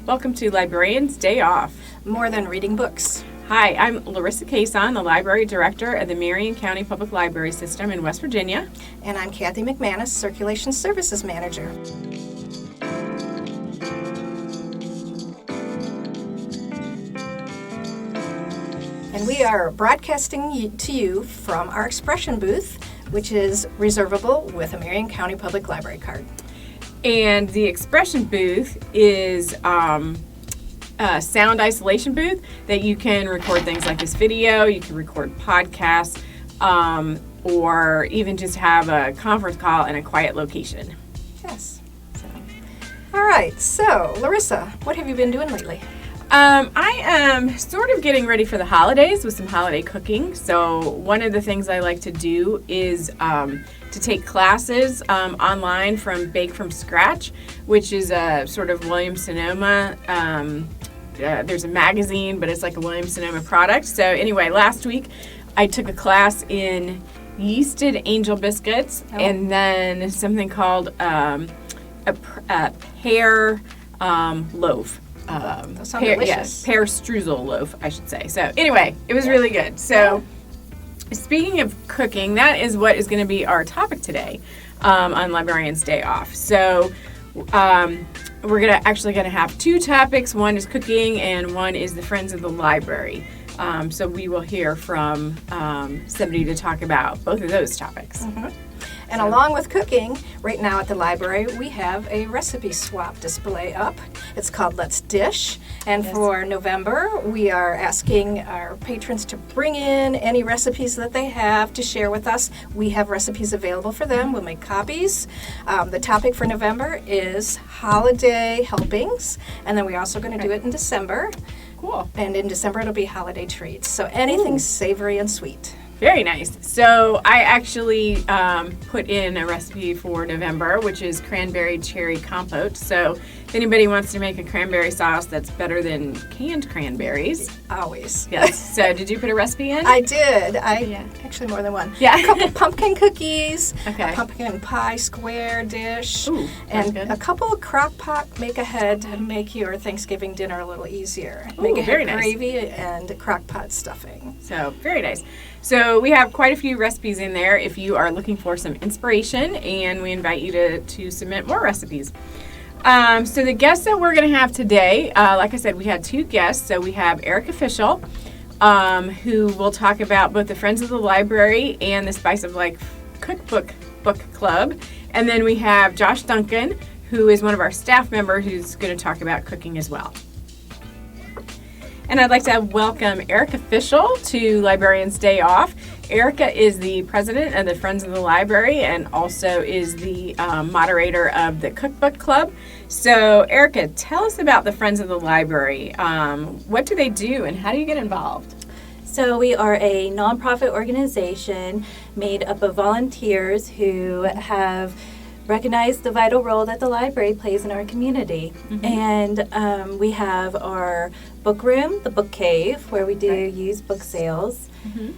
Welcome to Librarian's Day Off. More than reading books. Hi, I'm Larissa Cason, the Library Director of the Marion County Public Library System in West Virginia. And I'm Kathy McManus, Circulation Services Manager. And we are broadcasting to you from our expression booth, which is reservable with a Marion County Public Library card. And the expression booth is a sound isolation booth that you can record things like this video, you can record podcasts, or even just have a conference call in a quiet location. Yes. All right, so Larissa, what have you been doing lately? I am sort of getting ready for the holidays with some holiday cooking. So one of the things I like to do is to take classes online from Bake from Scratch, which is a sort of Williams-Sonoma. There's a magazine, but it's like a Williams-Sonoma product. So anyway, last week I took a class in yeasted angel biscuits and then something called a pear loaf. That sounds delicious. Yes, pear streusel loaf, I should say. So anyway, it was really good. So speaking of cooking, that is what is going to be our topic today on Librarian's Day Off. So we're actually going to have two topics. One is cooking and one is the Friends of the Library. So we will hear from somebody to talk about both of those topics. Mm-hmm. And along with cooking, right now at the library, we have a recipe swap display up. It's called Let's Dish. And for November, we are asking our patrons to bring in any recipes that they have to share with us. We have recipes available for them. We'll make copies. The topic for November is holiday helpings. And then we're also going to do it in December. Cool. And in December, it'll be holiday treats. So anything savory and sweet. Very nice. So I actually put in a recipe for November, which is cranberry cherry compote. So if anybody wants to make a cranberry sauce that's better than canned cranberries. Always. Yes. So did you put a recipe in? I did. Actually more than one. Yeah. A couple pumpkin cookies, okay. A pumpkin pie square dish, Ooh, and good. a couple of crock pot make-ahead to make your Thanksgiving dinner a little easier. Ooh, Make-ahead very nice. gravy and crock pot stuffing. So very nice. So we have quite a few recipes in there if you are looking for some inspiration, and we invite you to submit more recipes. So the guests that we're going to have today, like I said, we had two guests. So we have Erika Josh, who will talk about both the Friends of the Library and the Spice of Life Cookbook Book Club. And then we have Josh Duncan, who is one of our staff members who's going to talk about cooking as well. And I'd like to welcome Erika Josh to Librarian's Day Off. Erika is the president of the Friends of the Library and also is the moderator of the Cookbook Club. So, Erika, tell us about the Friends of the Library. What do they do and how do you get involved? So we are a nonprofit organization made up of volunteers who have recognized the vital role that the library plays in our community. Mm-hmm. And we have our book room, the book cave, where we do used book sales. Mm-hmm.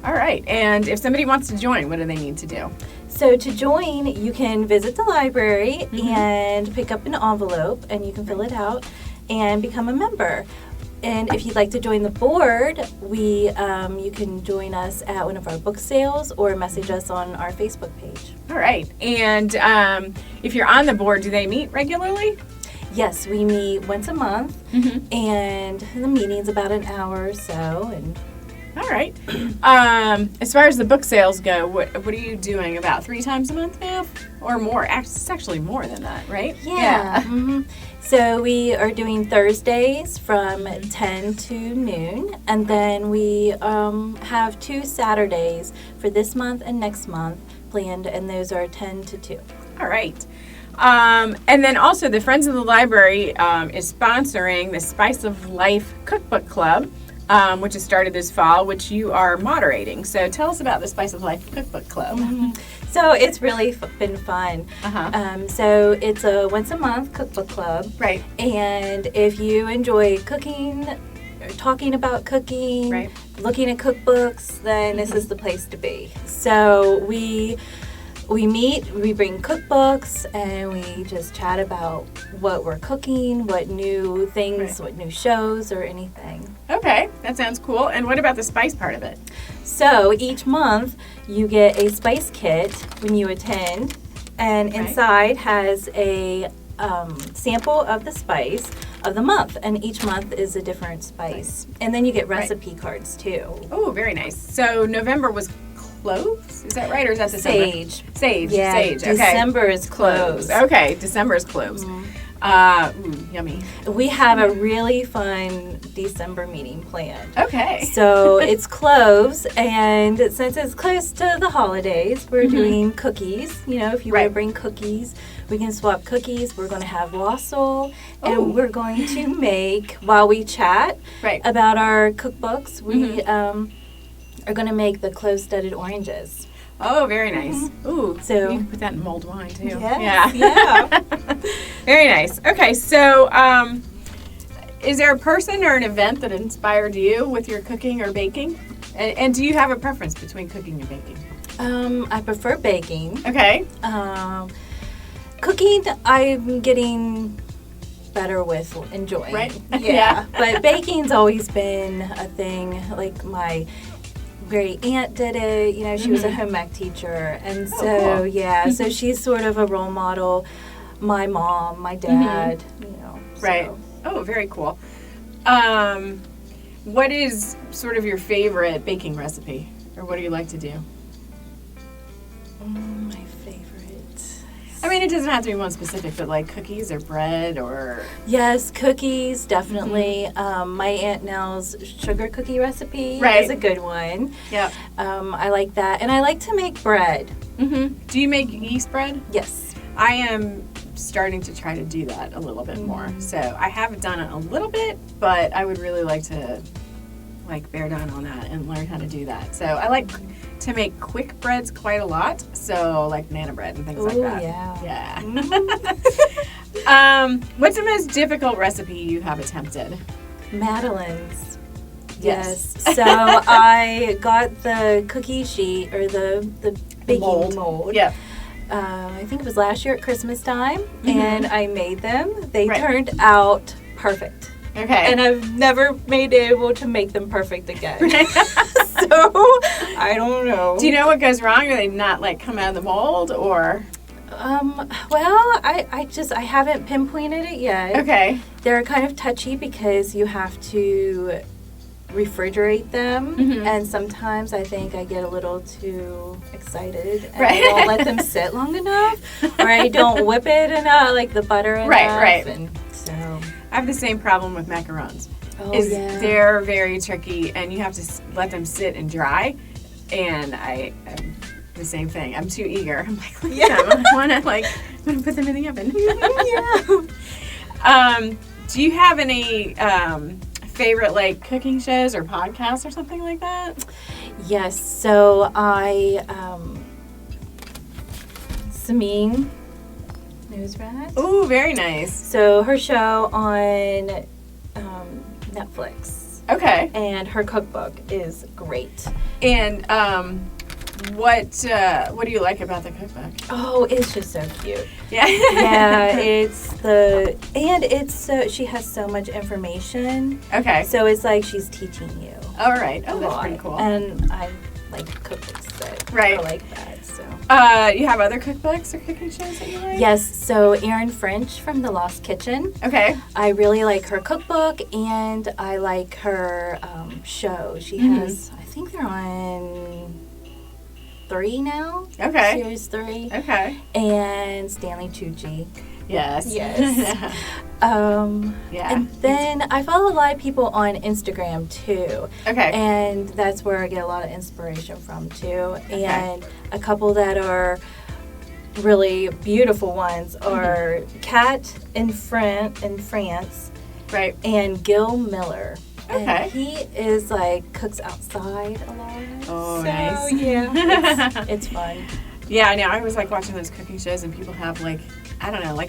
All right. And if somebody wants to join, what do they need to do? So to join, you can visit the library and pick up an envelope, and you can fill it out and become a member. And if you'd like to join the board, you can join us at one of our book sales or message us on our Facebook page. All right. And if you're on the board, do they meet regularly? Yes, we meet once a month, and the meeting's about an hour or so. And all right. As far as the book sales go, what are you doing? About 3 times a month now, or more? It's actually more than that, right? Yeah. Mm-hmm. So we are doing Thursdays from 10 to noon, and then we have 2 Saturdays for this month and next month planned, and those are 10 to 2. All right. And then also the Friends of the Library is sponsoring the Spice of Life Cookbook Club, which has started this fall, which you are moderating. So tell us about the Spice of Life Cookbook Club. Mm-hmm. So it's really been fun. So it's a once a month cookbook club. Right. And if you enjoy cooking, talking about cooking, looking at cookbooks, then this is the place to be. So we we meet, we bring cookbooks, and we just chat about what we're cooking, what new things, what new shows, or anything. Okay, that sounds cool. And what about the spice part of it? So each month you get a spice kit when you attend, and inside has a sample of the spice of the month, and each month is a different spice. And then you get recipe cards too. Oh, very nice. So November was cloves, is that right, or is that December? Sage. Yeah, Sage. Okay. December is cloves. Okay, December is cloves. Yummy. We have a really fun December meeting planned. Okay. So it's cloves, and since it's close to the holidays, we're doing cookies. You know, if you want to bring cookies, we can swap cookies. We're going to have wassail, and we're going to make, while we chat about our cookbooks, we are going to make the clove-studded oranges. Oh, very nice. Ooh, so you can put that in mulled wine too. Yes, yeah. Very nice. Okay, so is there a person or an event that inspired you with your cooking or baking? And do you have a preference between cooking and baking? I prefer baking. Okay. Cooking, I'm getting better with enjoying. Right? Yeah. But baking's always been a thing. Like my great aunt did it. You know, she was a home ec teacher, and so so she's sort of a role model. My mom, my dad, you know. Right. So. Oh, very cool. What is sort of your favorite baking recipe, or what do you like to do? My favorite. I mean, it doesn't have to be one specific, but like cookies or bread or... Yes, cookies, definitely. My Aunt Nell's sugar cookie recipe is a good one. Yep. I like that. And I like to make bread. Do you make yeast bread? Yes. I am starting to try to do that a little bit more. So I have done it a little bit, but I would really like to bear down on that and learn how to do that. So I like to make quick breads quite a lot. So like banana bread and things like that. Yeah. What's the most difficult recipe you have attempted? Madeleines. Yes. So I got the cookie sheet or the baking mold. Yeah. I think it was last year at Christmas time, and I made them. They turned out perfect. Okay. And I've never been able to make them perfect again. So, I don't know. Do you know what goes wrong? Are they not come out of the mold, or? Well, I haven't pinpointed it yet. Okay. They're kind of touchy because you have to refrigerate them, and sometimes I think I get a little too excited and I don't let them sit long enough, or I don't whip it enough, like the butter enough. Right. And so I have the same problem with macarons. They're very tricky, and you have to let them sit and dry, and I'm the same thing. I'm too eager. I'm like, I want to put them in the oven. Do you have any favorite cooking shows or podcasts or something like that? Yes. So Samin Newsrat. Ooh, very nice. So her show on Netflix. Okay. And her cookbook is great. And what do you like about the cookbook? Oh, it's just so cute. Yeah. Yeah, she has so much information. Okay. So it's like she's teaching you. All right. Oh, that's pretty cool. And I like cookbooks that are like that. So. You have other cookbooks or cooking shows that you like? Yes. So Erin French from The Lost Kitchen. Okay. I really like her cookbook, and I like her show. She has, I think they're on 3 now. Okay. Series 3. Okay. And Stanley Tucci. Yes. And then I follow a lot of people on Instagram too. Okay. And that's where I get a lot of inspiration from too. And a couple that are really beautiful ones are Kat in France. Right. And Gil Miller. Okay. And he is cooks outside a lot. Oh, so, nice. Yeah. It's fun. Yeah, I know. I was watching those cooking shows, and people have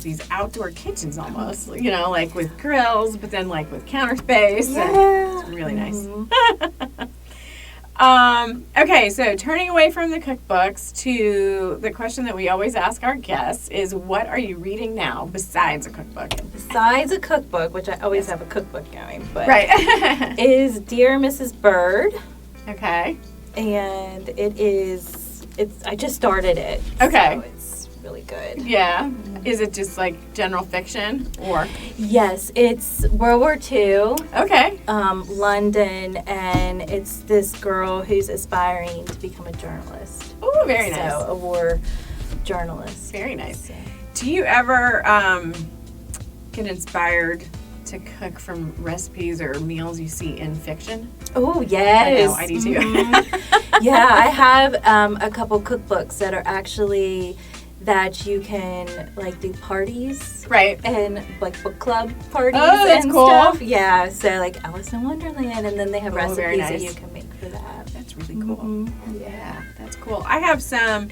these outdoor kitchens almost, with grills, but then with counter space. Yeah. It's really nice. Okay, so turning away from the cookbooks to the question that we always ask our guests is, what are you reading now besides a cookbook? Besides a cookbook, which I always have a cookbook going, but Right. is Dear Mrs. Bird, Okay. and I just started it. Okay. So it's really good. Yeah. Is it just like general fiction or? Yes, it's World War II. Okay. London, and it's this girl who's aspiring to become a journalist. Oh, very nice. So, a war journalist. Very nice. So. Do you ever get inspired to cook from recipes or meals you see in fiction? Oh, yes. I do too. Mm-hmm. Yeah, I have a couple cookbooks that are actually that you can like do parties, Right. and like book club parties Oh, that's and cool. stuff. Yeah, so like Alice in Wonderland, and then they have Oh, very recipes that nice. you can make for that. That's really cool. Mhm. Yeah, that's cool. I have some,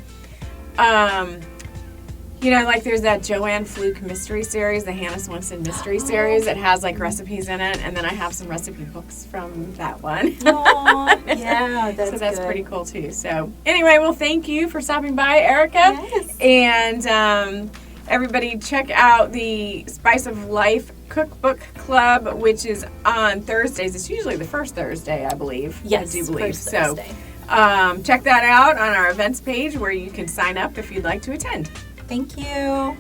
like there's that Joanne Fluke mystery series, the Hannah Swenson mystery series that has like recipes in it, and then I have some recipe books from that one. Aw, yeah, that's So that's good. pretty cool too. So anyway, well, thank you for stopping by, Erika. Yes. And everybody check out the Spice of Life Cookbook Club, which is on Thursdays. It's usually the first Thursday, I believe. Yes, I do believe. first So Thursday. check that out on our events page where you can sign up if you'd like to attend. Thank you.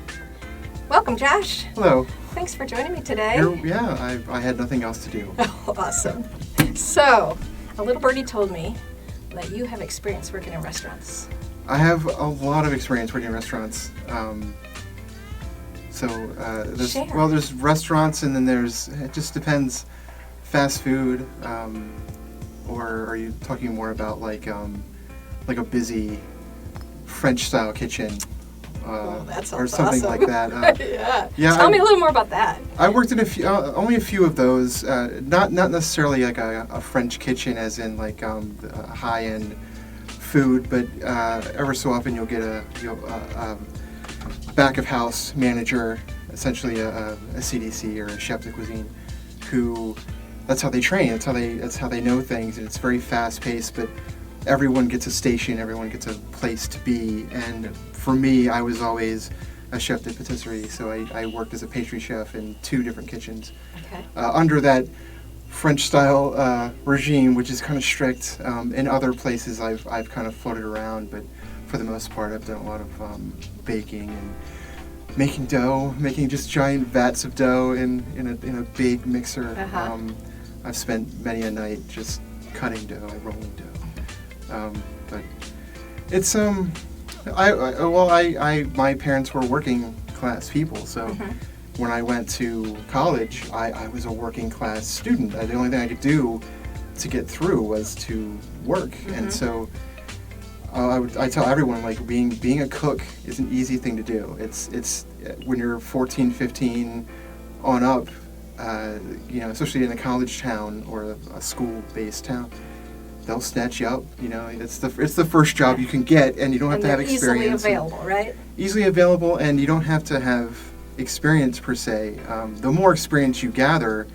Welcome, Josh. Hello. Thanks for joining me today. I had nothing else to do. Oh, awesome. So, a little birdie told me that you have experience working in restaurants. I have a lot of experience working in restaurants. Share. There's restaurants, and then it just depends, fast food, or are you talking more about like a busy French-style kitchen? That sounds or something awesome. like that. Yeah. Tell me a little more about that. I worked in only a few of those. Not necessarily like a French kitchen, as in like high-end food, but ever so often you'll get a back of house manager, essentially a CDC or a chef de cuisine, who that's how they train. That's how they know things, and it's very fast-paced, but everyone gets a station, everyone gets a place to be, and for me, I was always a chef de patisserie, so I worked as a pastry chef in 2 different kitchens. Okay. Under that French-style regime, which is kind of strict. In other places, I've kind of floated around, but for the most part, I've done a lot of baking and making dough, making just giant vats of dough in a big mixer. Uh-huh. I've spent many a night just cutting dough, rolling dough. But it's my parents were working class people, so when I went to college, I was a working class student. The only thing I could do to get through was to work, and so I tell everyone, like, being a cook is an easy thing to do. It's when you're 14, 15 on up, especially in a college town or a school-based town, they'll snatch you up. It's the first job you can get, and you don't have to have experience. Easily available, right? Easily available, and you don't have to have experience per se. The more experience you gather,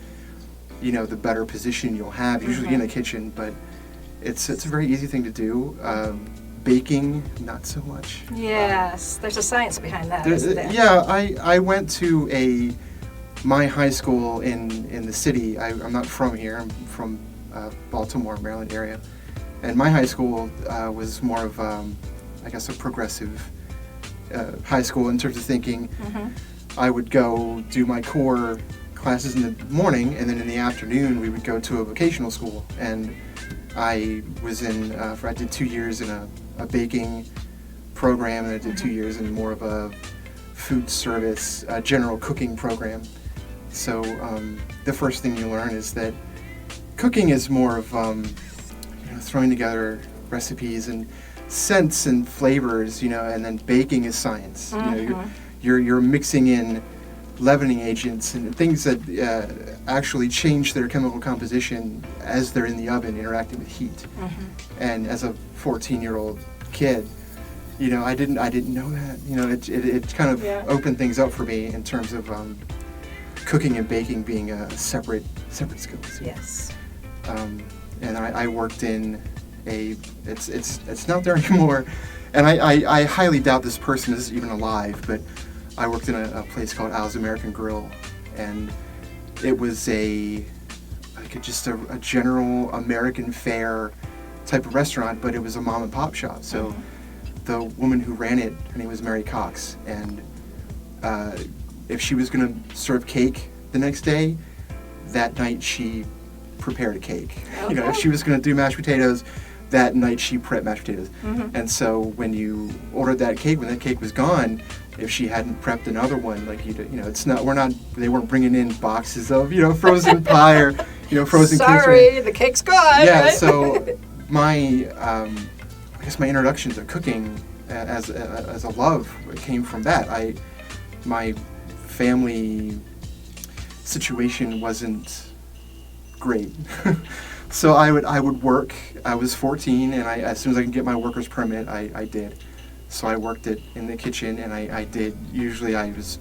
the better position you'll have, usually in a kitchen. But it's a very easy thing to do. Baking, not so much. Yes, there's a science behind that, isn't there? Yeah, I went to my high school in the city. I'm not from here. I'm from Baltimore, Maryland area, and my high school was more of a progressive high school in terms of thinking. I would go do my core classes in the morning, and then in the afternoon we would go to a vocational school, and I was I did 2 years in a baking program, and I did 2 years in more of a food service general cooking program. So the first thing you learn is that cooking is more of throwing together recipes and scents and flavors, and then baking is science. You're mixing in leavening agents and things that actually change their chemical composition as they're in the oven interacting with heat. And as a 14-year-old kid, I didn't know that. It kind of opened things up for me in terms of cooking and baking being separate skills. Yes. And I worked in it's not there anymore, and I highly doubt this person is even alive. But I worked in a place called Al's American Grill, and it was just a general American fare type of restaurant, but it was a mom and pop shop. So the woman who ran it, her name was Mary Cox, and if she was going to serve cake the next day, that night she prepared a cake. Okay. You know, if she was going to do mashed potatoes, that night she prepped mashed potatoes. And so when you ordered that cake, when that cake was gone, if she hadn't prepped another one, like they weren't bringing in boxes of frozen pie or frozen cakes. Sorry, the cake's gone. Yeah, right? so my I guess my introduction to cooking as a love came from that. My family situation wasn't great. So I would work. I was 14, and as soon as I could get my worker's permit, I did. So I worked in the kitchen, and I did. Usually I was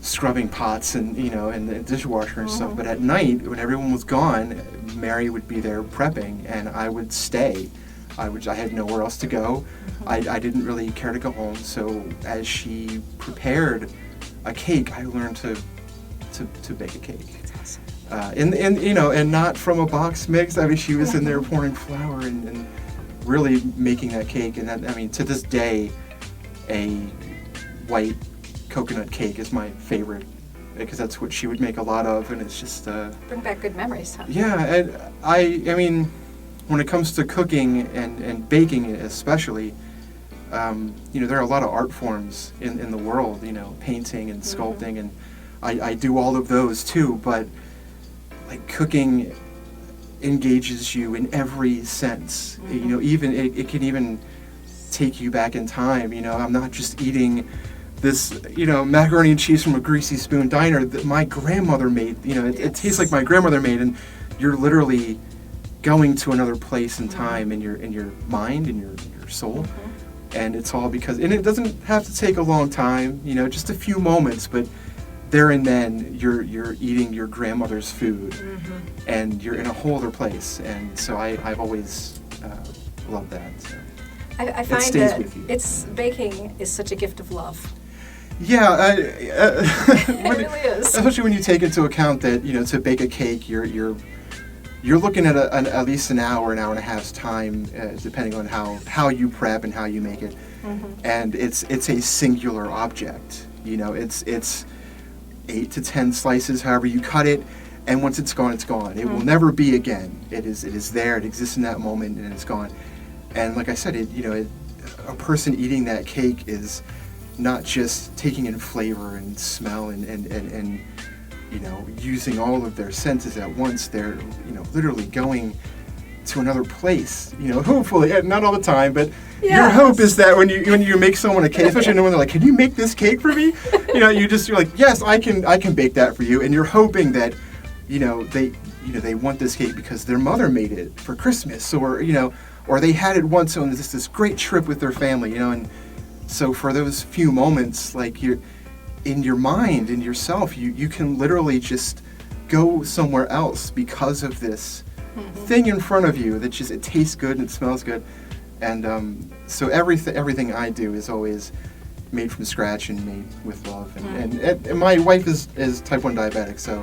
scrubbing pots and and the dishwasher and stuff. But at night, when everyone was gone, Mary would be there prepping, and I would stay. I had nowhere else to go. I didn't really care to go home. So as she prepared a cake, I learned to bake a cake. That's awesome. And not from a box mix. I mean, she was in there pouring flour and really making that cake. And that, I mean, to this day, a white coconut cake is my favorite because that's what she would make a lot of, and it's just Bring back good memories, huh? yeah. And I mean, when it comes to cooking and baking especially, there are a lot of art forms in the world, painting and sculpting, and I do all of those too, but like cooking engages you in every sense. Even it can even take you back in time. I'm not just eating this macaroni and cheese from a greasy spoon diner that my grandmother made. It tastes like my grandmother made, and you're literally going to another place in time in your mind, in your soul. And it's all because, and it doesn't have to take a long time, just a few moments, but there and then you're eating your grandmother's food, and you're in a whole other place. And so I've always loved that. So. I find stays that with you. Baking is such a gift of love. Yeah, It really is. especially when you take into account that to bake a cake, you're looking at at least an hour and a half's time, depending on how you prep and how you make it, and it's a singular object. It's 8 to 10 slices, however you cut it, and once it's gone, it's gone. It will never be again. It is there. It exists in that moment, and it's gone. And like I said, a person eating that cake is not just taking in flavor and smell and using all of their senses at once. They're literally going to another place. Hopefully, not all the time, but your hope is that when you make someone a cake, especially when they're like, "Can you make this cake for me?" You're like, "Yes, I can bake that for you," and you're hoping that they want this cake because their mother made it for Christmas, or they had it once on this great trip with their family, and so for those few moments, like you're in your mind, in yourself, you can literally just go somewhere else because of this thing in front of you that just, it tastes good and it smells good. And so everything I do is always made from scratch and made with love. And my wife is type 1 diabetic, so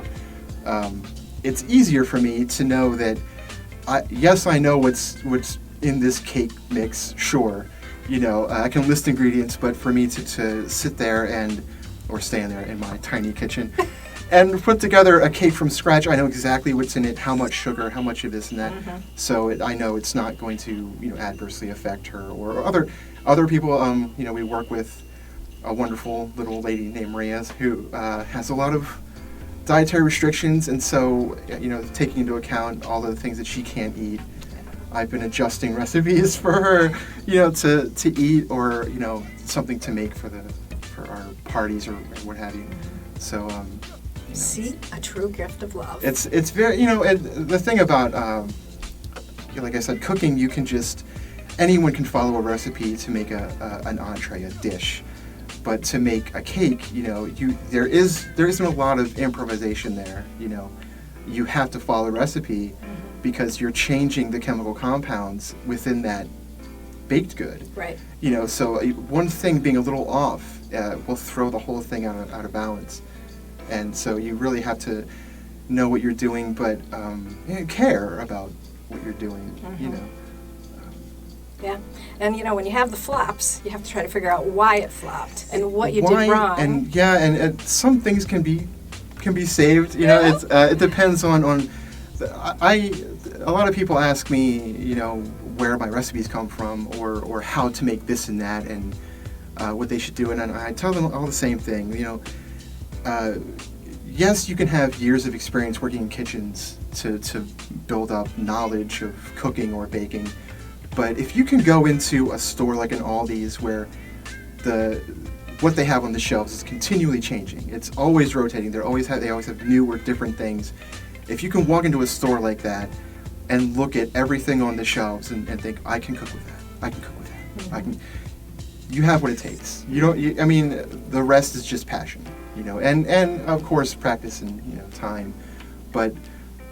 it's easier for me to know that I know what's in this cake mix, sure. I can list ingredients, but for me to sit there or stand there in my tiny kitchen and put together a cake from scratch, I know exactly what's in it, how much sugar, how much of this and that. So I know it's not going to adversely affect her or other people. We work with a wonderful little lady named Maria who has a lot of dietary restrictions, and so taking into account all of the things that she can't eat, I've been adjusting recipes for her, to eat, or something to make for our parties or what have you. So See, a true gift of love. it's very and the thing about like I said, cooking, you can anyone can follow a recipe to make an entree, a dish. But to make a cake, there isn't a lot of improvisation there. You have to follow a recipe, because you're changing the chemical compounds within that baked good. Right. So one thing being a little off will throw the whole thing out of balance. And so you really have to know what you're doing, but care about what you're doing, Yeah, and when you have the flops, you have to try to figure out why it flopped and what you Why, did wrong. and some things can be saved. It depends on. A lot of people ask me, where my recipes come from, or how to make this and that, and what they should do, and I tell them all the same thing. Yes, you can have years of experience working in kitchens to build up knowledge of cooking or baking. But if you can go into a store like an Aldi's where what they have on the shelves is continually changing, it's always rotating, they always have new or different things. If you can walk into a store like that and look at everything on the shelves and think, I can cook with that, I can cook with that, you have what it takes. The rest is just passion, and of course practice and time, but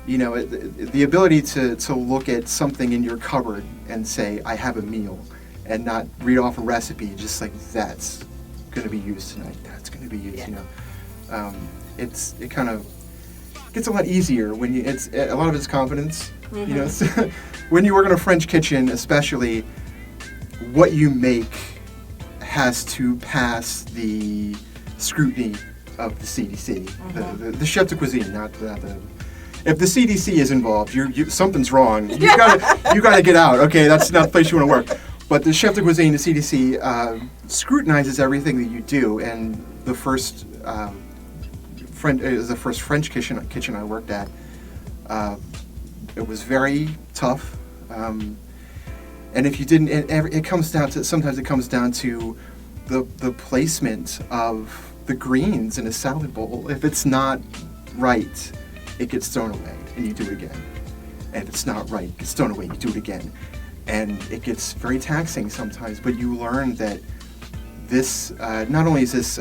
the ability to look at something in your cupboard and say, I have a meal, and not read off a recipe just like that's going to be used tonight, that's going to be used, it kind of gets a lot easier when a lot of it's confidence, so when you work in a French kitchen, especially, what you make has to pass the scrutiny of the CDC, the chef de cuisine, not the. If the CDC is involved, something's wrong. You gotta get out. Okay, that's not the place you want to work. But the chef de cuisine, the CDC, scrutinizes everything that you do. And the first French kitchen I worked at, it was very tough. And if you didn't, sometimes it comes down to the placement of the greens in a salad bowl. If it's not right, it gets thrown away, and you do it again. And if it's not right, it gets thrown away, you do it again. And it gets very taxing sometimes, but you learn that this, not only is this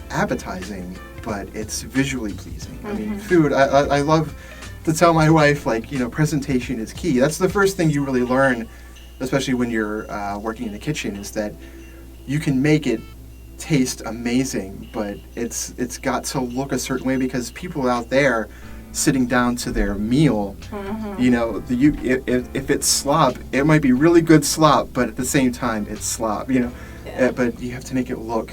appetizing, but it's visually pleasing. I mean, food, I love to tell my wife, presentation is key. That's the first thing you really learn, especially when you're working in the kitchen, is that you can make it taste amazing, but it's got to look a certain way, because people out there sitting down to their meal, if it's slop, it might be really good slop, but at the same time it's slop, but you have to make it look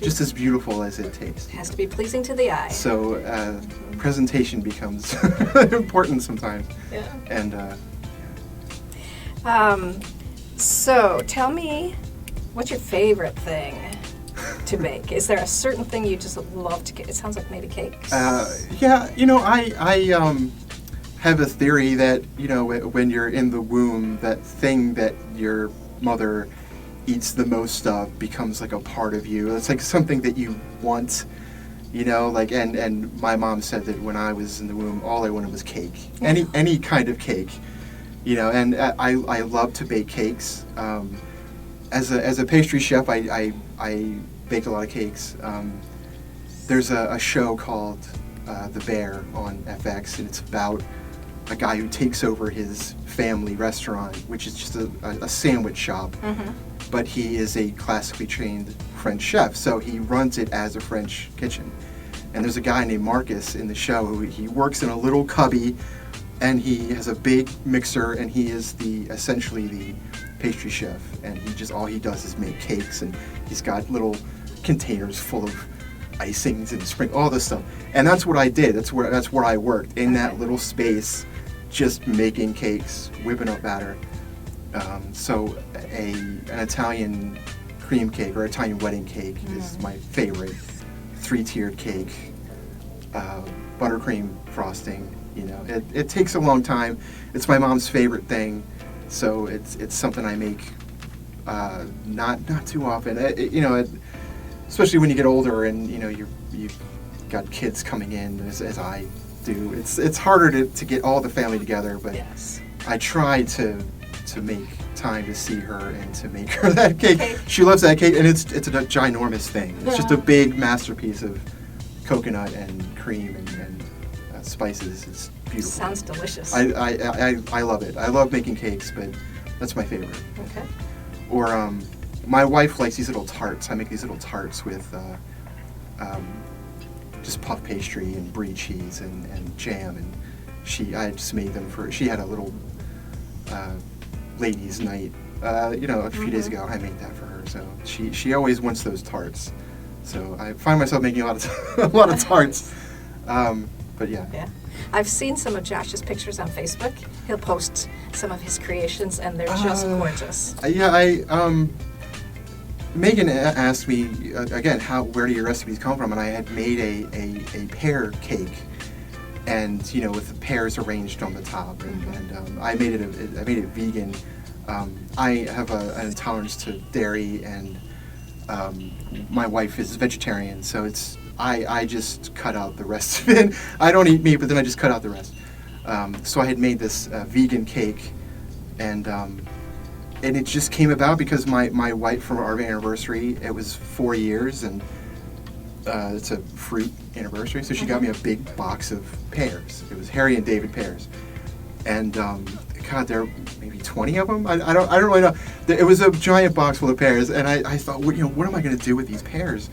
just as beautiful as it tastes. It has to be pleasing to the eye. So presentation becomes important sometimes. Yeah. And so tell me, what's your favorite thing to bake? Is there a certain thing you just love to get? It sounds like maybe cakes. I have a theory that when you're in the womb, that thing that your mother eats the most of becomes like a part of you. It's like something that you want, and my mom said that when I was in the womb, all I wanted was cake, any kind of cake, and I love to bake cakes. As a pastry chef, I bake a lot of cakes. There's a show called The Bear on FX, and it's about a guy who takes over his family restaurant, which is just a sandwich shop. But he is a classically trained French chef, so he runs it as a French kitchen. And there's a guy named Marcus in the show who he works in a little cubby, and he has a big mixer, and he is essentially the pastry chef, and all he does is make cakes, and he's got little containers full of icings and all this stuff. And that's what I did. That's where I worked, in that little space, just making cakes, whipping up batter. So an Italian cream cake or Italian wedding cake is my favorite. 3-tiered cake, buttercream frosting. It takes a long time. It's my mom's favorite thing, so it's something I make not too often. Especially when you get older and you've got kids coming in, as I do. It's harder to get all the family together, but Yes. I try to make time to see her and to make her that cake. She loves that cake, and it's a ginormous thing. It's just a big masterpiece of coconut and cream and spices. It's beautiful. Sounds delicious. I love it. I love making cakes, but that's my favorite. Okay. Or my wife likes these little tarts. I make these little tarts with just puff pastry and brie cheese and jam, and I just made them for. She had a little ladies' night, a few days ago. I made that for her, so she always wants those tarts. So I find myself making a lot of tarts. But yeah. Yeah. I've seen some of Josh's pictures on Facebook. He'll post some of his creations, and they're just gorgeous. Megan asked me again, where do your recipes come from? And I had made a pear cake, and with the pears arranged on the top, and I made it vegan. I have an intolerance to dairy, and my wife is vegetarian, so I just cut out the rest of it. I don't eat meat, but then I just cut out the rest. So I had made this vegan cake, and it just came about because my wife, for our anniversary, it was 4 years, and it's a fruit anniversary, so she got me a big box of pears. It was Harry and David pears, and God, there were maybe 20 of them. I don't really know. It was a giant box full of pears, and I thought, what am I going to do with these pears?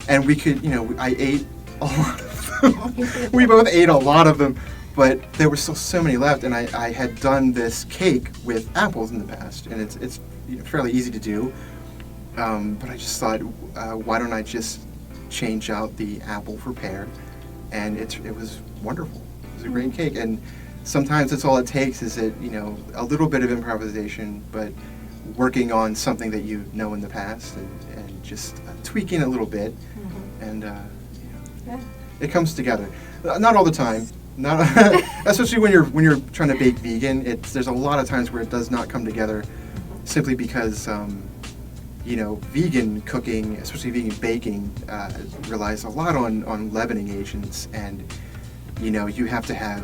And we could, I ate a lot of them. We both ate a lot of them, but there were still so many left, and I had done this cake with apples in the past, and it's fairly easy to do. But I just thought, why don't I just change out the apple for pear? And it was wonderful. It was a great cake, and sometimes that's all it takes is a little bit of improvisation, but working on something that you know in the past, and just tweaking a little bit, and it comes together. Not all the time. Not especially when you're trying to bake vegan. There's a lot of times where it does not come together, simply because vegan cooking, especially vegan baking, relies a lot on leavening agents, and you have to have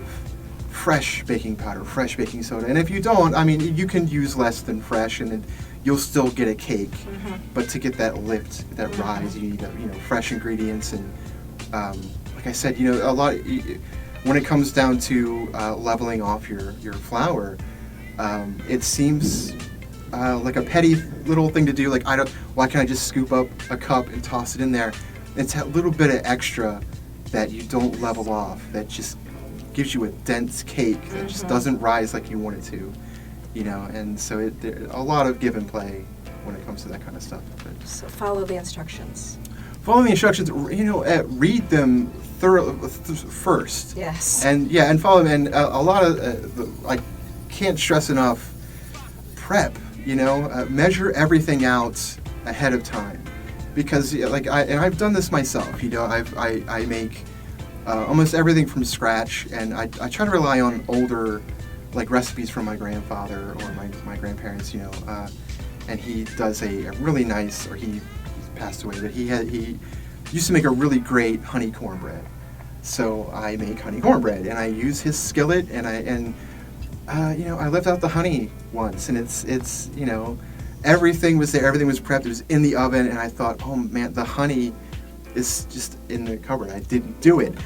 fresh baking powder, fresh baking soda, and if you don't, you can use less than fresh, and you'll still get a cake. But to get that lift, that rise, you need fresh ingredients, and like I said, a lot. When it comes down to leveling off your flour, it seems like a petty little thing to do. Like, why can't I just scoop up a cup and toss it in there? It's that little bit of extra that you don't level off, that just gives you a dense cake that just doesn't rise like you want it to, and so a lot of give and play when it comes to that kind of stuff. But So follow the instructions. Follow the instructions, read them thoroughly first. Yes. And follow them, and a lot of, I can't stress enough, prep, measure everything out ahead of time. Because I've done this myself, I make almost everything from scratch, and I try to rely on older recipes from my grandfather or my grandparents, and he does a really nice, or he's passed away, but he used to make a really great honey cornbread. So I make honey cornbread, and I use his skillet, and I left out the honey once, and it's everything was there, everything was prepped, it was in the oven, and I thought, oh man, the honey is just in the cupboard. I didn't do it.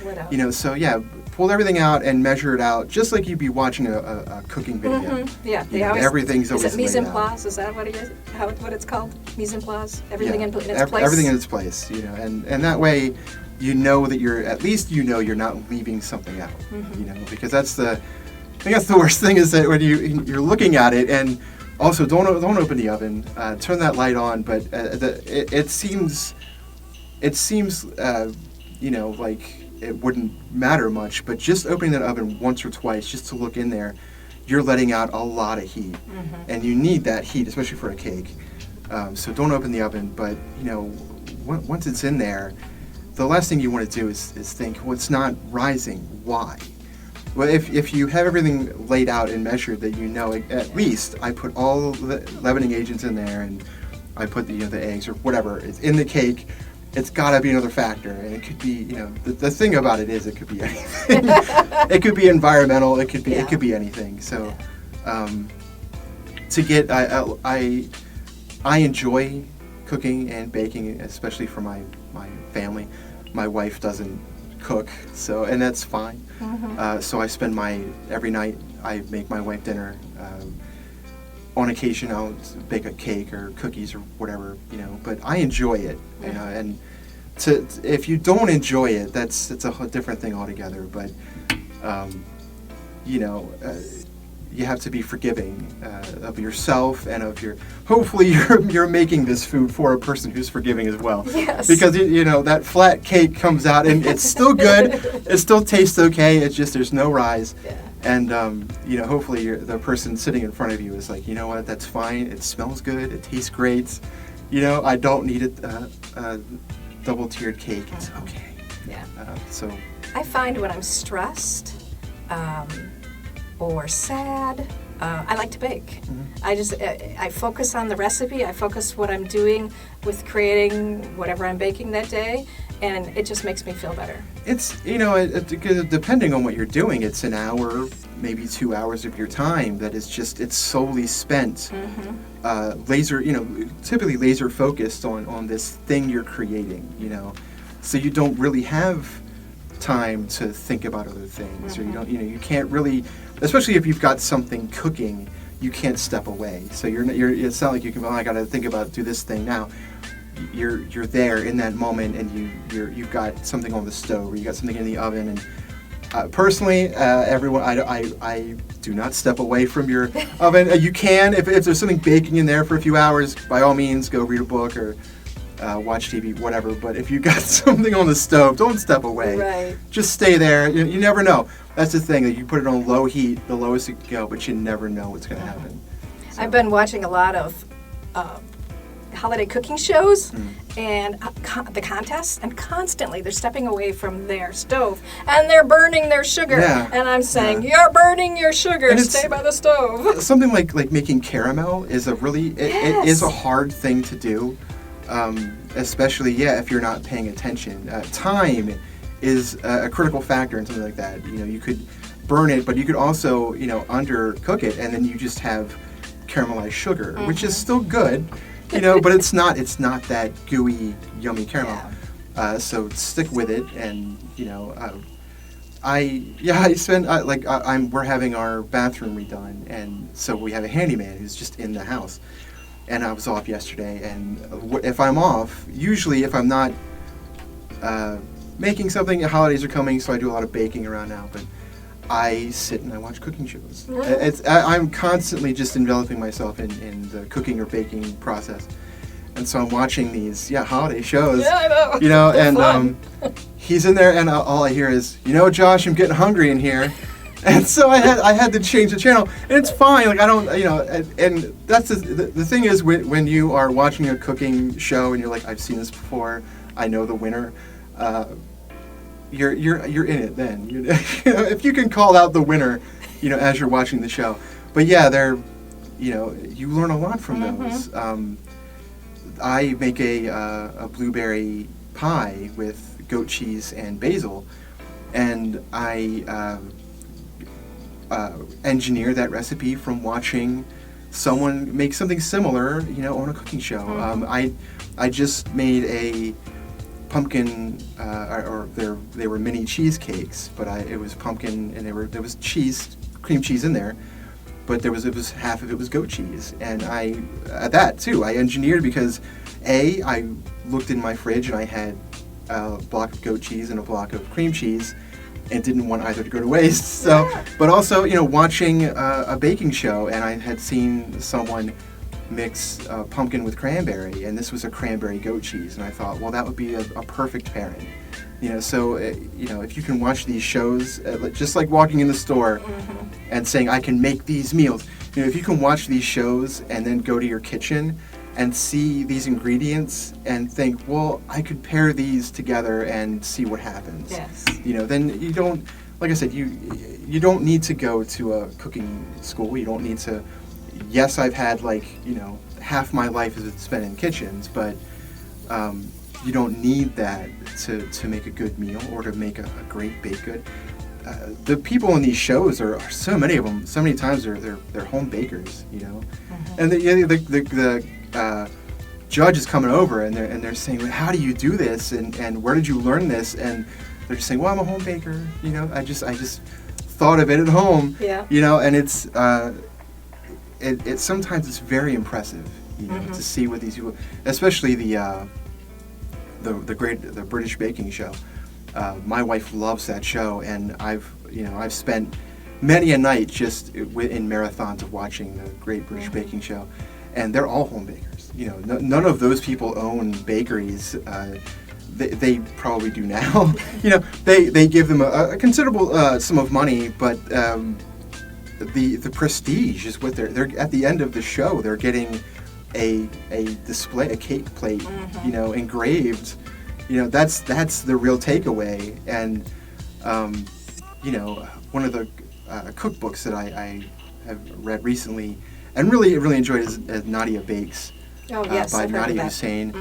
So yeah, pull everything out and measure it out, just like you'd be watching a cooking video. Yeah, everything's always is it mise en laid out. place? Is that what it is? What it's called? Mise en place? Everything in its place? Everything in its place, and that way, that you're not leaving something out, because I think that's the worst thing, is that when you're looking at it, and also don't open the oven, turn that light on, but it seems like it wouldn't matter much, but just opening that oven once or twice just to look in there, you're letting out a lot of heat, and you need that heat, especially for a cake. So don't open the oven, but once it's in there, the last thing you want to do is think, well, it's not rising. Why? Well, if you have everything laid out and measured, that at least I put all the leavening agents in there, and I put the eggs or whatever is in the cake. It's got to be another factor, and it could be, the thing about it is it could be anything. It could be environmental. It could be anything. So, I enjoy cooking and baking, especially for my family. My wife doesn't cook, and that's fine. So I spend every night I make my wife dinner. On occasion I'll bake a cake or cookies or whatever, but I enjoy it, and if you don't enjoy it, it's a different thing altogether. But you have to be forgiving of yourself and of hopefully you're making this food for a person who's forgiving as well. Yes. Because that flat cake comes out and it's still good, it still tastes okay, it's just there's no rise. Yeah. And hopefully the person sitting in front of you is like, you know what, that's fine, it smells good, it tastes great. I don't need a double-tiered cake, it's okay. Yeah. So I find when I'm stressed or sad, I like to bake. I focus on the recipe. I focus what I'm doing with creating whatever I'm baking that day, and it just makes me feel better. It's, depending on what you're doing, it's an hour, maybe 2 hours of your time that is just, it's solely spent typically laser focused on this thing you're creating, so you don't really have time to think about other things, or you can't really, especially if you've got something cooking, you can't step away. So it's not like you can, I got to think about do this thing now. You're there in that moment, and you've got something on the stove, or you got something in the oven. And personally, everyone, I do not step away from your oven. You can, if there's something baking in there for a few hours, by all means, go read a book or watch TV, whatever. But if you got something on the stove, don't step away. Right. Just stay there. You never know. That's the thing. You put it on low heat, the lowest it can go, but you never know what's going to happen. So. I've been watching a lot of holiday cooking shows and the contests, and constantly they're stepping away from their stove and they're burning their sugar. Yeah. And I'm saying, you're burning your sugar. Stay by the stove. Something like making caramel is it is a hard thing to do. Especially, if you're not paying attention. Time is a critical factor in something like that. You could burn it, but you could also, undercook it, and then you just have caramelized sugar, which is still good, but it's not that gooey, yummy caramel. Yeah. So stick with it, and we're having our bathroom redone, and so we have a handyman who's just in the house. And I was off yesterday, and if I'm off, usually if I'm not making something, holidays are coming, so I do a lot of baking around now, but I sit and I watch cooking shows. I'm constantly just enveloping myself in the cooking or baking process. And so I'm watching these holiday shows. Yeah, I know. And he's in there, and all I hear is, Josh, I'm getting hungry in here. And so I had to change the channel, and it's fine. Like I don't, and that's the thing is when you are watching a cooking show and you're like, I've seen this before, I know the winner. You're in it then. If you can call out the winner, as you're watching the show. But they're, you learn a lot from those. I make a blueberry pie with goat cheese and basil, and I. Engineer that recipe from watching someone make something similar, on a cooking show. I just made a pumpkin, they were mini cheesecakes, but it was pumpkin, and there was cream cheese in there, but it was half of it was goat cheese, and I engineered because I looked in my fridge and I had a block of goat cheese and a block of cream cheese, and didn't want either to go to waste. So, but also, watching a baking show, and I had seen someone mix pumpkin with cranberry, and this was a cranberry goat cheese, and I thought, well, that would be a perfect pairing. So if you can watch these shows, just like walking in the store and saying, I can make these meals. If you can watch these shows and then go to your kitchen and see these ingredients and think, well, I could pair these together and see what happens. Yes. Then you don't, like I said, you don't need to go to a cooking school. You don't need to, yes, I've had half my life is spent in kitchens, but you don't need that to make a good meal or to make a great baked good. The people in these shows are so many of them. So many times they're home bakers, and the judge is coming over and they're saying, well, how do you do this, and where did you learn this, and they're just saying, well, I'm a home baker, I just thought of it at home, and it's it sometimes it's very impressive, to see what these people, especially the British baking show. My wife loves that show, and I've spent many a night just in marathons of watching the Great British Baking Show, and they're all home bakers. None of those people own bakeries. They probably do now. They give them a considerable sum of money, but the prestige is what they're at the end of the show. They're getting a display, a cake plate, engraved. That's the real takeaway. And one of the cookbooks that I have read recently and really enjoyed is Nadia Bakes. Oh, yes, by I've heard of Nadia that. Hussain.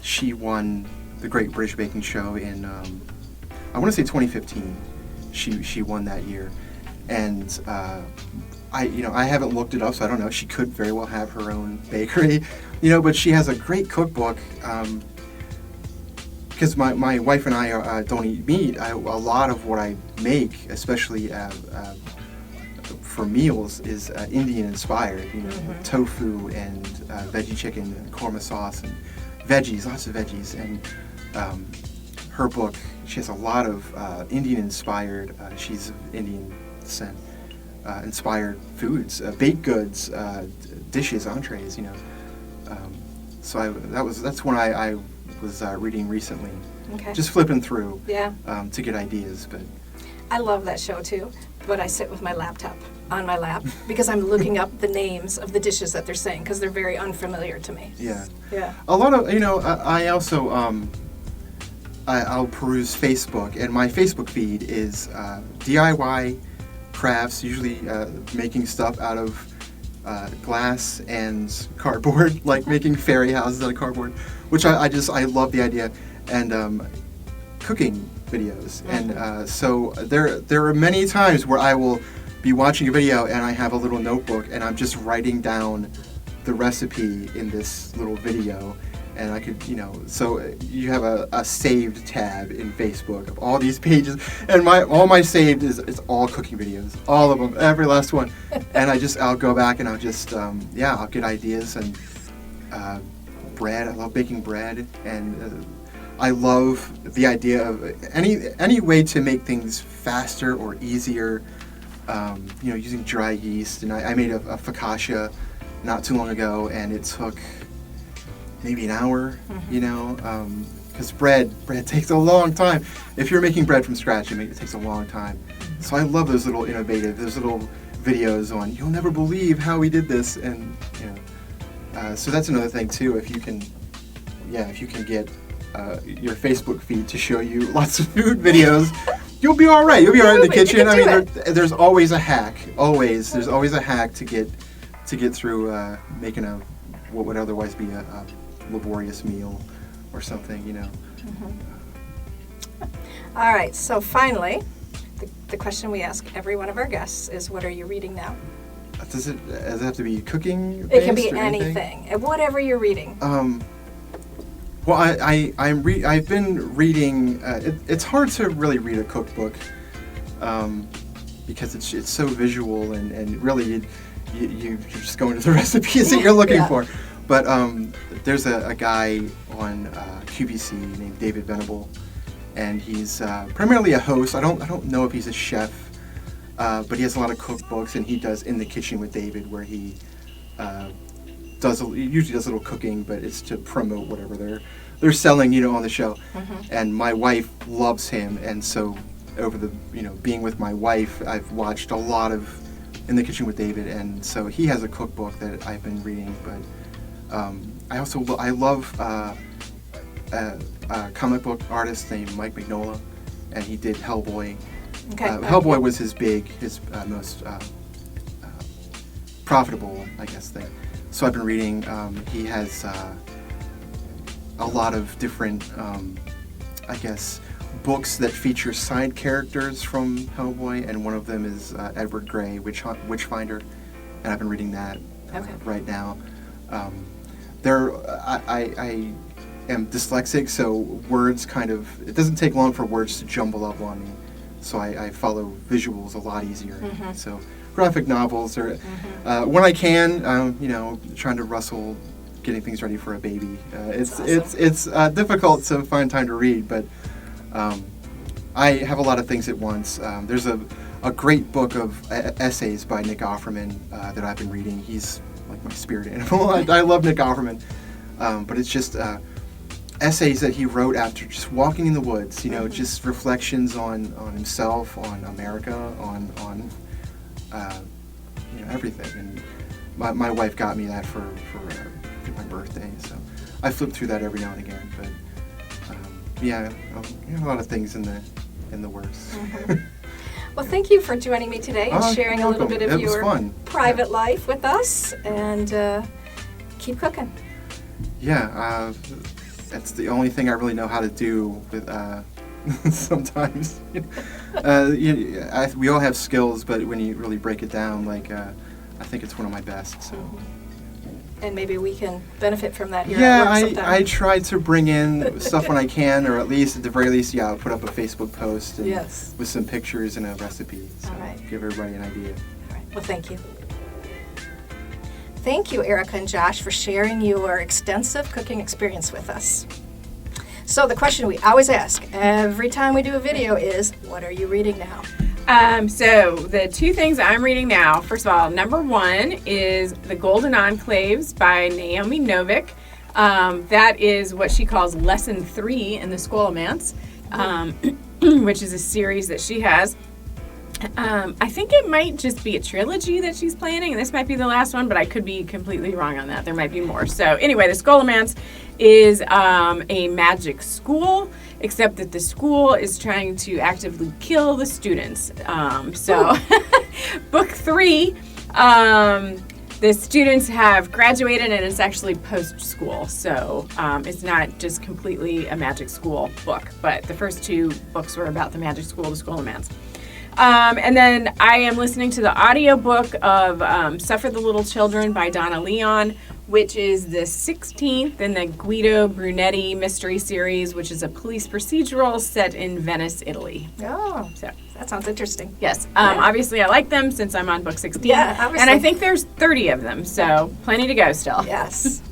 She won the Great British Baking Show in I want to say 2015. She won that year, and I haven't looked it up, so I don't know. She could very well have her own bakery, but she has a great cookbook. Because my wife and I don't eat meat, a lot of what I make, especially for meals, is Indian inspired. Tofu and veggie chicken and korma sauce and veggies, lots of veggies. And her book, she has a lot of Indian inspired. She's of Indian descent. Inspired foods, baked goods, dishes, entrees. So that's one I was reading recently. Okay. Just flipping through. Yeah. To get ideas, but. I love that show too, but I sit with my laptop on my lap because I'm looking up the names of the dishes that they're saying because they're very unfamiliar to me. Yeah. Yeah. A lot of I also I'll peruse Facebook, and my Facebook feed is DIY crafts, usually making stuff out of glass and cardboard, like making fairy houses out of cardboard, which I love the idea, and cooking videos. And so there are many times where I will be watching a video and I have a little notebook and I'm just writing down the recipe in this little video, and I could, so you have a saved tab in Facebook of all these pages, and all my saved is all cooking videos, all of them, every last one. And I'll go back and I'll just, I'll get ideas. And bread, I love baking bread, and I love the idea of any way to make things faster or easier, using dry yeast. And I made a focaccia not too long ago, and it took maybe an hour, because bread takes a long time. If you're making bread from scratch, it takes a long time. So I love those little videos on, you'll never believe how we did this. And so that's another thing too. If you can get your Facebook feed to show you lots of food videos, you'll be all right. You'll be all right in the kitchen. There's always a hack. There's always a hack to get through making what would otherwise be a laborious meal or something. All right. So finally, the question we ask every one of our guests is, "What are you reading now?" Does it have to be cooking? It can be anything, whatever you're reading. Well, I've been reading. It's hard to really read a cookbook because it's so visual, and really you're just going to the recipes that you're looking for. But there's a guy on QVC named David Venable, and he's primarily a host. I don't know if he's a chef, but he has a lot of cookbooks, and he does In the Kitchen with David, where he usually does a little cooking, but it's to promote whatever they're selling, on the show. And my wife loves him, and so over the being with my wife, I've watched a lot of In the Kitchen with David, and so he has a cookbook that I've been reading. But I love a comic book artist named Mike Mignola, and he did Hellboy. Okay. Hellboy was his most profitable, I guess, thing. So I've been reading. He has a lot of different, books that feature side characters from Hellboy, and one of them is Edward Grey, Witchfinder, and I've been reading that right now. am dyslexic, so words it doesn't take long for words to jumble up on me. So I follow visuals a lot easier. So graphic novels are, when I can, trying to rustle, getting things ready for a baby. It's difficult to find time to read, but I have a lot of things at once. There's a great book of essays by Nick Offerman that I've been reading. He's like my spirit animal. I love Nick Offerman, but it's just essays that he wrote after just walking in the woods. Just reflections on himself, on America, on everything. And my wife got me that for my birthday, so I flip through that every now and again. But a lot of things in the works. Well, thank you for joining me today and sharing a little bit of your private life with us, and keep cooking. Yeah, that's the only thing I really know how to do with sometimes. We all have skills, but when you really break it down, I think it's one of my best. So. And maybe we can benefit from that here at work sometime. I try to bring in stuff when I can, or at the very least, I'll put up a Facebook post with some pictures and a recipe. So all right. Give everybody an idea. All right. Well, thank you. Thank you, Erika and Josh, for sharing your extensive cooking experience with us. So the question we always ask every time we do a video is, what are you reading now? So the two things I'm reading now, first of all, number one is The Golden Enclaves by Naomi Novik. That is what she calls Lesson 3 in the Scholomance, which is a series that she has. I think it might just be a trilogy that she's planning, and this might be the last one, but I could be completely wrong on that. There might be more. So anyway, the Scholomance is a magic school, except that the school is trying to actively kill the students. Book 3, the students have graduated, and it's actually post-school. So it's not just completely a magic school book, but the first 2 books were about the magic school, the Scholomance. And then I am listening to the audiobook of Suffer the Little Children by Donna Leon, which is the 16th in the Guido Brunetti mystery series, which is a police procedural set in Venice, Italy. Oh, so that sounds interesting. Yes. Obviously, I like them since I'm on book 16. Yeah, obviously. And I think there's 30 of them, so plenty to go still. Yes.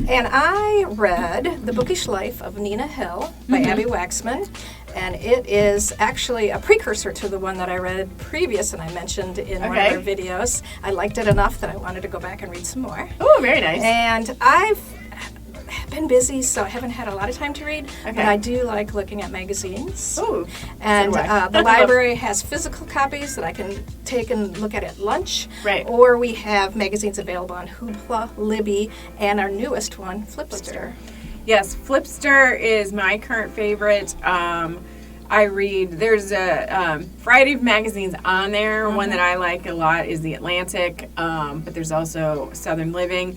And I read The Bookish Life of Nina Hill by Abby Waxman. And it is actually a precursor to the one that I read previous and I mentioned in one of our videos. I liked it enough that I wanted to go back and read some more. Oh, very nice. And I've been busy, so I haven't had a lot of time to read, but I do like looking at magazines. Ooh, and the library has physical copies that I can take and look at lunch. Right. Or we have magazines available on Hoopla, Libby, and our newest one, Flipster. Yes, Flipster is my current favorite. I read, there's a variety of magazines on there. One that I like a lot is The Atlantic, but there's also Southern Living.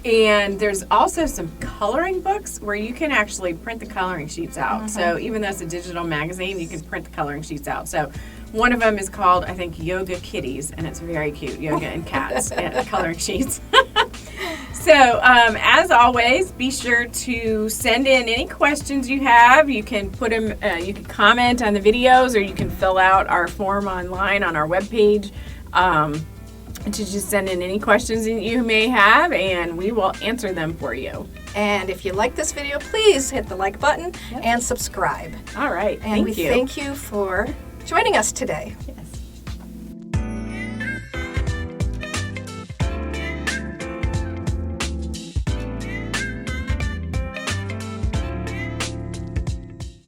And there's also some coloring books where you can actually print the coloring sheets out. So even though it's a digital magazine, you can print the coloring sheets out. So one of them is called, I think, Yoga Kitties, and it's very cute, yoga and cats and coloring sheets. So, as always, be sure to send in any questions you have. You can put them, you can comment on the videos, or you can fill out our form online on our webpage to just send in any questions that you may have, and we will answer them for you. And if you like this video, please hit the like button and subscribe. All right. And we thank you for joining us today. Yes.